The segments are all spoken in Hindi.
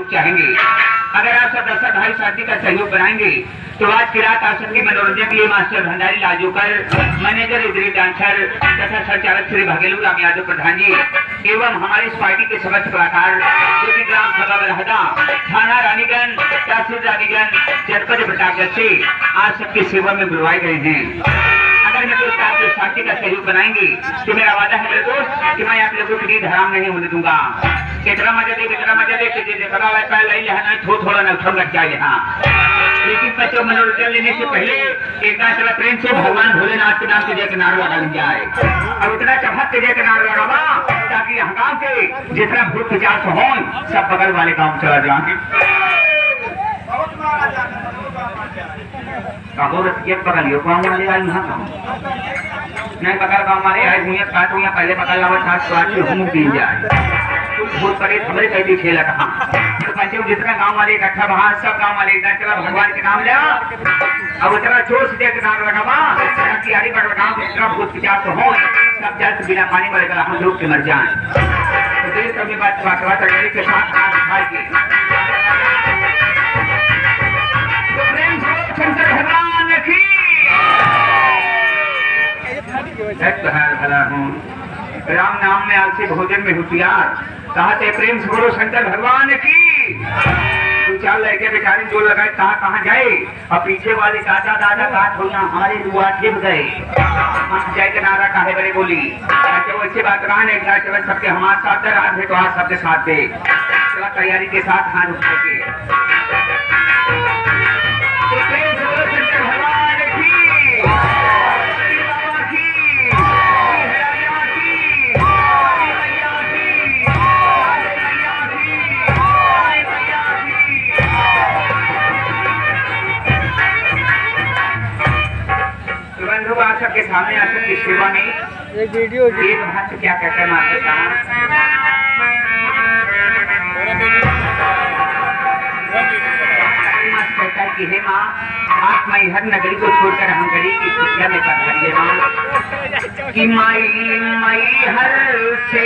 सहयोग चाहेंगे। अगर आप सब दर्शक भाई साथी का सहयोग बनाएंगे तो आज की रात आप सबके मनोरंजन के लिए master Bhandari लाजूकर, manager Idris dancer तथा संचालक श्री भागेलू राम यादव प्रधान जी एवं हमारी इस पार्टी के समस्त कलाकार जो कि ग्राम सभा बरहदा, थाना रानीगंज, तहसील रानीगंज, जनपद प्रतापगढ़ से आज सबकी सेवा में बुलवाए गए हैं। अगर मेरे दोस्त आपके साथी का सहयोग बनाएंगे तो मेरा वादा है मेरे दोस्त कि मैं आप लोगों की नींद हराम नहीं होने दूंगा। कितना मजा दे थोड़ा न लग जाए यहाँ। लेकिन बच्चों मनोरंजन लेने से पहले एक चला प्रेम से भगवान भोलेनाथ के नाम से जय नारा लगा लिया जाए और उतना चमक के जय नारा लगावा ताकि यहाँ गाँव के जितना भूत पिचास हो सब बगल वाले गाँव चला जाएंगे। पकड़ लियो गाँव वाले आई यहाँ नहीं पकड़ गाँव वाले आए भूया काटू या पहले पकड़ ला पी जाए भूत पड़े हमरे कैदी खेला कहा तो बच्चे जितना गांव वाले इकट्ठा वहां सब गांव वाले इधर चला भगवान के नाम लिया अब उतना जोर से के नाम लगावा ताकि आरी बड़ गांव में इतना भूत पिचास तो हो सब जल से बिना पानी वाले गला हम डूब के मर जाएं। तो देर कभी बात चढ़ने के साथ हाथ उठा के तो प्रेम से शंकर भगवान की भला हूँ राम नाम में आलसी भोजन में होशियार कहते प्रेम से बोलो शंकर भगवान की। तू चाल लेके बेचारी जो लगाए कहाँ जाए और पीछे वाले दादा दादा कहा थोड़ा हमारे दुआ छिप गए जय के नारा काहे बड़े बोली वैसे बात रहा है चलो सबके हमारे साथ रात है तो आज सबके साथ दे चला तैयारी के साथ हाथ उठा के शंकर भगवान की सबके सामने आकर की सेवा में एक वीडियो एक महत्व क्या कहते हैं मास्टर साहब कहता है कि हे माँ आप मई हर नगरी को छोड़कर हम गरीब की खुशियाँ में पधारिए माँ कि मई हर से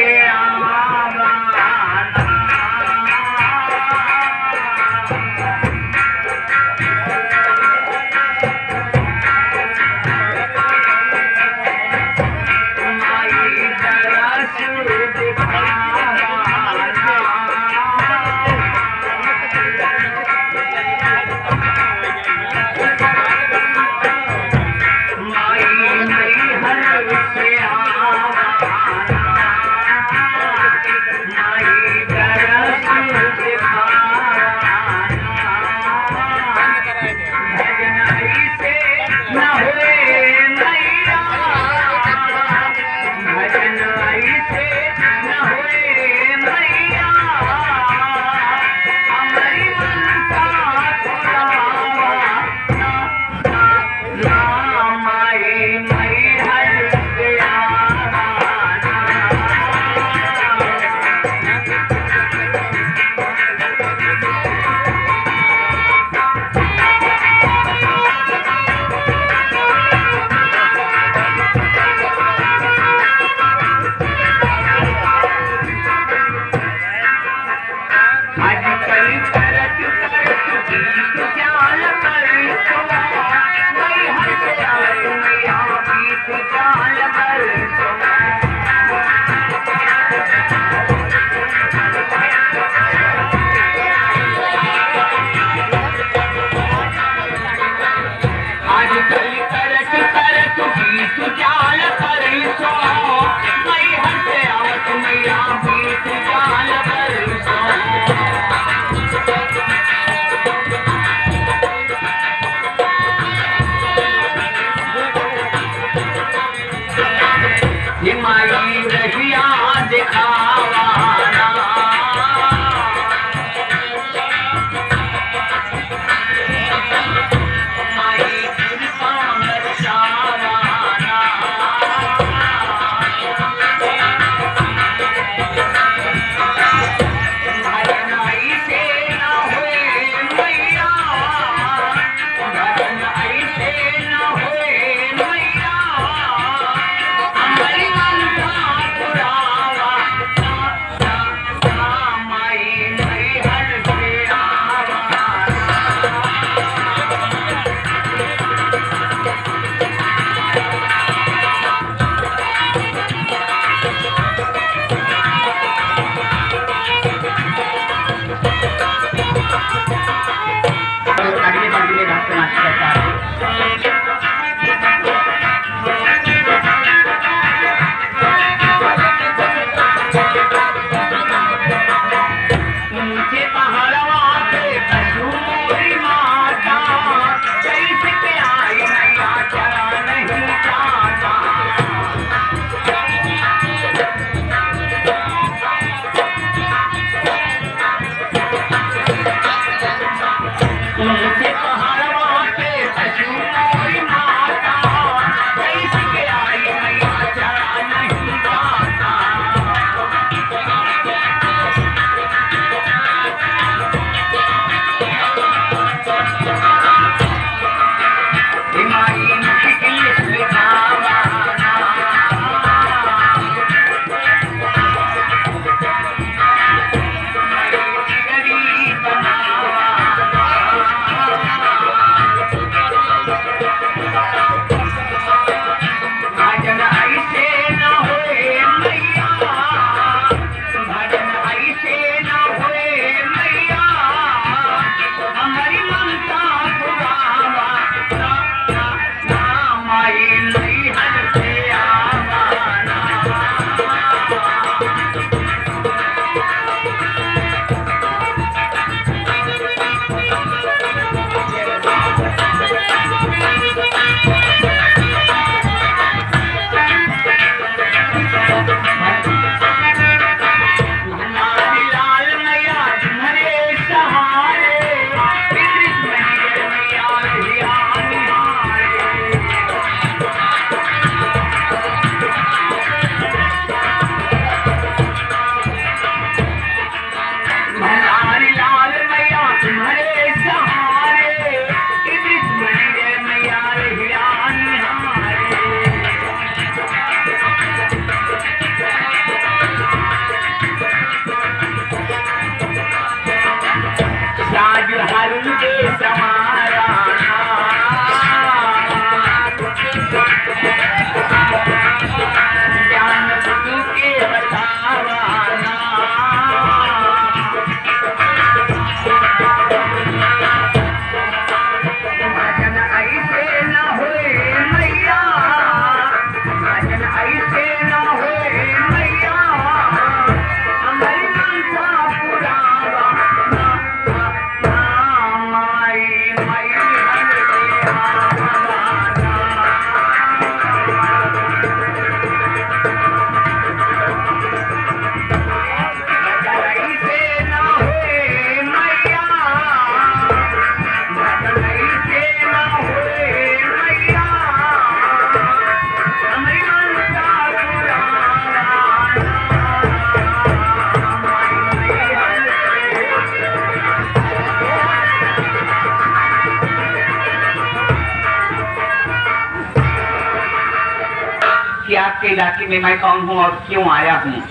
कि आपके इलाके में मैं कौन हूँ और क्यों आया हूँ,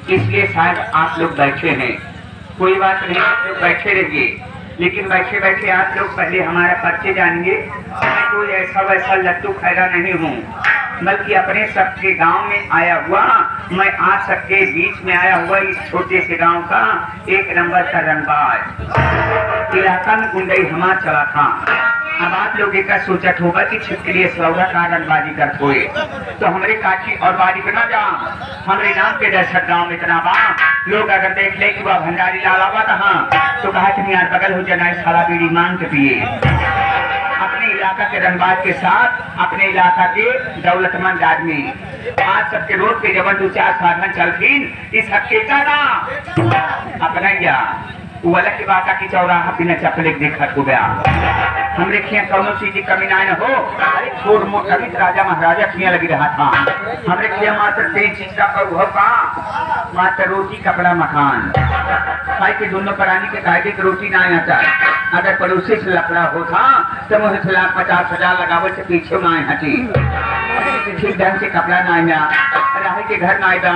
इसलिए शायद आप लोग बैठे हैं। कोई बात नहीं, आप लोग बैठे रहिए, लेकिन बैठे बैठे आप लोग पहले हमारा परिचय जानिए। मैं कोई ऐसा वैसा लट्टू खैरा नहीं हूँ, बल्कि अपने सबके गांव में आया हुआ, मैं आप सबके बीच में आया हुआ इस छोटे से गांव का एक नंबर का रंगबाज। इलाका में गुंडई हमा चला था। अब आप लोग एक सोचत होगा कि छिपकली सौदा का रंगबाजी कर हुए तो हमारे काठी और बारी बना जा हमारे नाम के दहशत गाँव में इतना बा। लोग अगर देख ले कि वह भंडारी लाल आवा कहाँ तो कहा कि यार बगल हो जाना साला बीड़ी मांग के पिए। अपने इलाका के रंगबाज के साथ अपने इलाका के दौलतमंद आदमी आज सबके रोड पे जब 2-4 साधन चलतीन इस हकीकत ना अपना गया वो अलग की बात की चौराहा बिना चपले देखा हो गया। हमरे खिया कौनो चीज की कमी ना हो। अरे छोट मोट कभी राजा महाराजा खिया लगी रहा था। हमरे खिया मात्र 3 चीज का प्रभुत्व का मात्र रोटी कपड़ा मकान खाई के दोनों प्राणी के कायदे की रोटी ना आता। अगर पड़ोसी से लफड़ा होता तो मुझे खिलाफ 50,000 लगावे से पीछे ना हटी। ठीक ढंग से कपड़ा ना आया राही के घर ना आएगा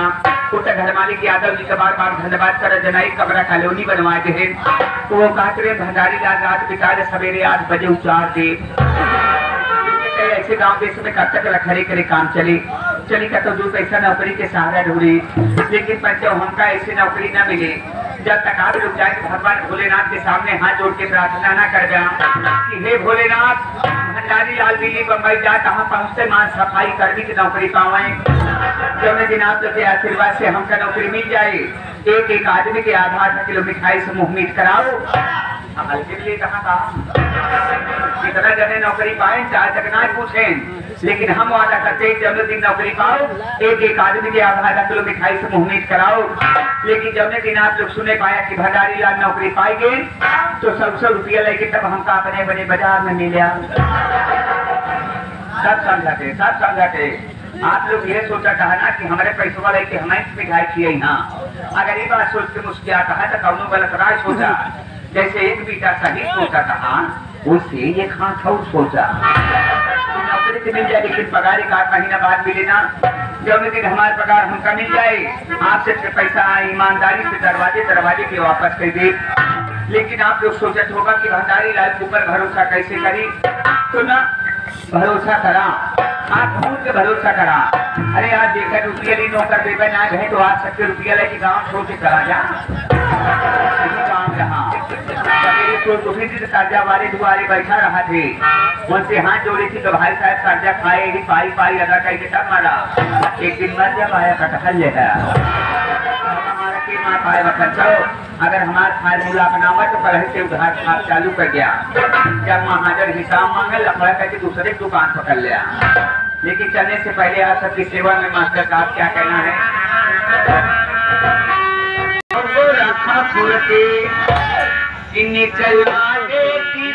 उतर घर मालिक यादव जी का बार बार धन्यवाद कर जनाई कमरा कॉलोनी बनवाए थे। वो कहते रहे भंडारी लाल रात बिता दे सवेरे 8 बजे उचार दे। ऐसे गांव देश में कब तक खड़े करे काम चली का तो 2 पैसा नौकरी के सहारा ढूंढी, लेकिन पंचो हमका ऐसी नौकरी न मिली। जब तक आप लोग जाए भगवान भोलेनाथ के सामने हाथ जोड़ के प्रार्थना ना कर कि हे भोलेनाथ भंडारी लाल दिल्ली बम्बई जा कहाँ पहुँचते मां सफाई कर्मी की नौकरी पावे। जब दिन आप लोग के आशीर्वाद से हमका नौकरी मिल जाए एक एक आदमी के आधा आधा किलो मिठाई से मुंह मीठ कराओ। हल्के लिए कहाँ कहा कितना जने नौकरी पाए चार चकना पूछें, लेकिन हम वादा करते हैं जब दिन नौकरी पाओ एक एक आदमी के आधा आधा किलो मिठाई से मुंह मीठ कराओ। लेकिन जब दिन आप लोग सुने पाया कि भंडारी लाल नौकरी पाएंगे तो 100 रुपया लेके तब हमका अपने बड़े बाजार में मिला। सब समझाते आप लोग ये सोचा कहा ना कि हमारे पैसों वाले के हमें मिठाई चाहिए। यहाँ अगर ये बात सोच के मुस्किया कहा तो कौनो गलत राय सोचा। जैसे एक बीटा सही सोचा कहा उससे ये खां सोचा नौकरी से मिल जाए, लेकिन पगार एक 8 महीना बाद मिले ना। जब दिन हमारा पगार हमका मिल जाए आपसे पैसा ईमानदारी से दरवाजे के वापस कर दे। लेकिन आप लोग सोचते होगा कि भंडारी लाल के ऊपर भरोसा कैसे करी। तो ना भरोसा करा, आप खुद के भरोसा करा। अरे आज देखा रुपया ली नौकर देवे ना गए तो आज 70 रुपया लेके गाँव छोड़ के चला जा काम रहा। कर्जा वाले दुआरे बैठा रहा थे, उनसे हाथ जोड़ी थी तो भाई साहब कर्जा खाए पाई अदा करके तब मारा। एक दिन मर जब आया कटहल लेकर अगर हमारा फार्मूला बनावा तो कल से उधार खाप चालू कर गया। जब महाजन हिसाब मांगे लफड़ा करके दूसरे दुकान पकड़ लिया। लेकिन चलने से पहले आप सबकी सेवा में मास्टर साहब क्या कहना है। रखा फुरती चला देती